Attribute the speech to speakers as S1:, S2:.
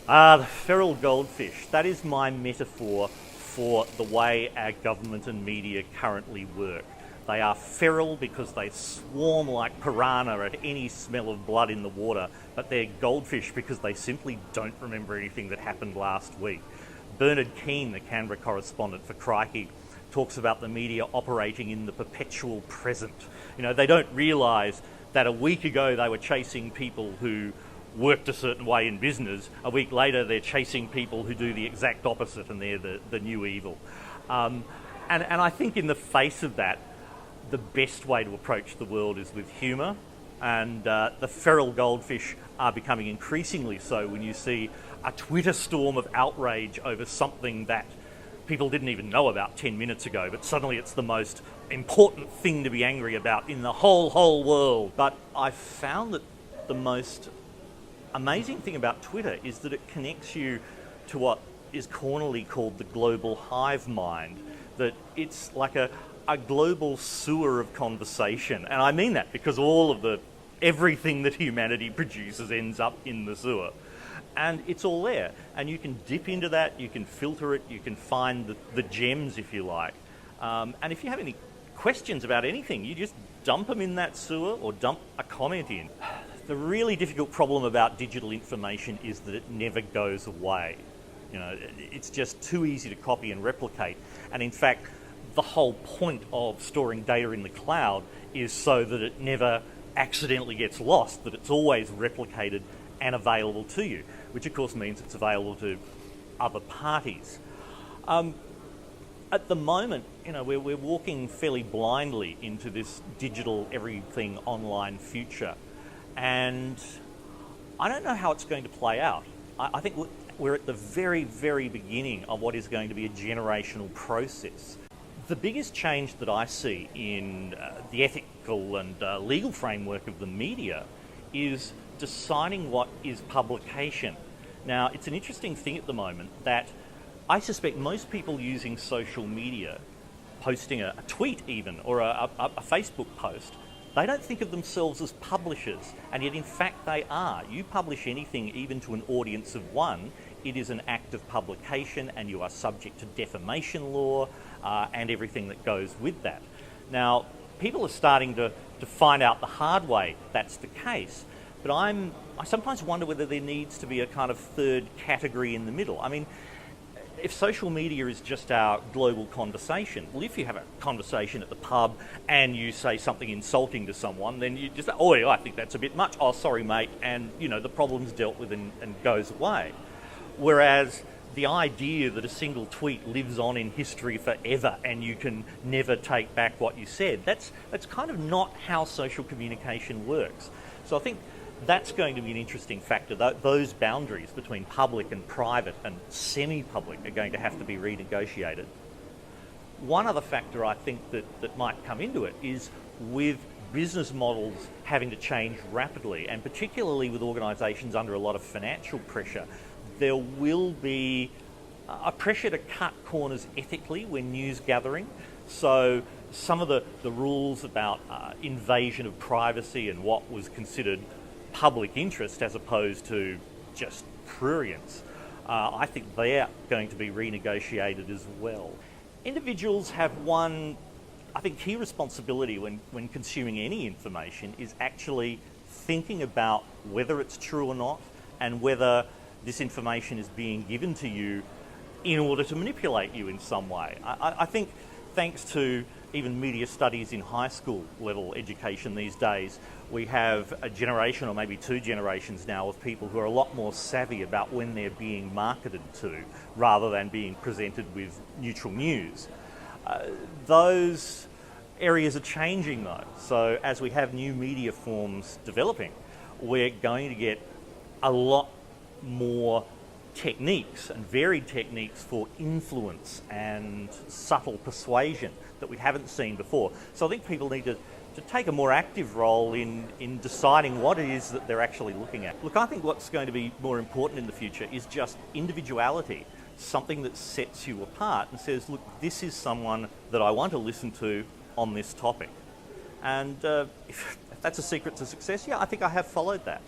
S1: The feral goldfish, that is my metaphor for the way our government and media currently work. They are feral because they swarm like piranha at any smell of blood in the water, but they're goldfish because they simply don't remember anything that happened last week. Bernard Keane, the Canberra correspondent for Crikey, talks about the media operating in the perpetual present. You know, they don't realise that a week ago they were chasing people who worked a certain way in business. A week later they're chasing people who do the exact opposite, and they're the new evil. And I think in the face of that, the best way to approach the world is with humour, and the feral goldfish are becoming increasingly so when you see a Twitter storm of outrage over something that people didn't even know about 10 minutes ago, but suddenly it's the most important thing to be angry about in the whole world. But I've found that the most amazing thing about Twitter is that it connects you to what is cornerly called the global hive mind, that it's like a global sewer of conversation. And I mean that because everything that humanity produces ends up in the sewer. And it's all there. And you can dip into that, you can filter it, you can find the gems if you like. And if you have any questions about anything, you just dump them in that sewer or dump a comment in. The really difficult problem about digital information is that it never goes away. You know, it's just too easy to copy and replicate. And in fact, the whole point of storing data in the cloud is so that it never accidentally gets lost, that it's always replicated and available to you, which of course means it's available to other parties. At the moment, you know, we're walking fairly blindly into this digital everything online future, and I don't know how it's going to play out. I think we're at the very, very beginning of what is going to be a generational process. The biggest change that I see in the ethical and legal framework of the media is deciding what is publication. Now, it's an interesting thing at the moment that I suspect most people using social media, posting a tweet even, or a Facebook post, they don't think of themselves as publishers, and yet in fact they are. You publish anything even to an audience of one, it is an act of publication, and you are subject to defamation law and everything that goes with that. Now, people are starting to find out the hard way that's the case, but I sometimes wonder whether there needs to be a kind of third category in the middle. I mean, if social media is just our global conversation, well, if you have a conversation at the pub and you say something insulting to someone, then you just say, oh, I think that's a bit much. Oh, sorry, mate. And, you know, the problem's dealt with and goes away. Whereas the idea that a single tweet lives on in history forever and you can never take back what you said, that's kind of not how social communication works. So I think that's going to be an interesting factor. Those boundaries between public and private and semi-public are going to have to be renegotiated. One other factor I think that might come into it is with business models having to change rapidly, and particularly with organisations under a lot of financial pressure, there will be a pressure to cut corners ethically when news gathering. So some of the rules about invasion of privacy and what was considered public interest as opposed to just prurience, I think they're going to be renegotiated as well. Individuals have one, I think, key responsibility when consuming any information is actually thinking about whether it's true or not and whether this information is being given to you in order to manipulate you in some way. I think thanks to even media studies in high school level education these days, we have a generation or maybe two generations now of people who are a lot more savvy about when they're being marketed to rather than being presented with neutral news. Those areas are changing though. So as we have new media forms developing, we're going to get a lot more techniques and varied techniques for influence and subtle persuasion that we haven't seen before. So I think people need to take a more active role in deciding what it is that they're actually looking at. Look, I think what's going to be more important in the future is just individuality, something that sets you apart and says, look, this is someone that I want to listen to on this topic. And if that's a secret to success, yeah, I think I have followed that.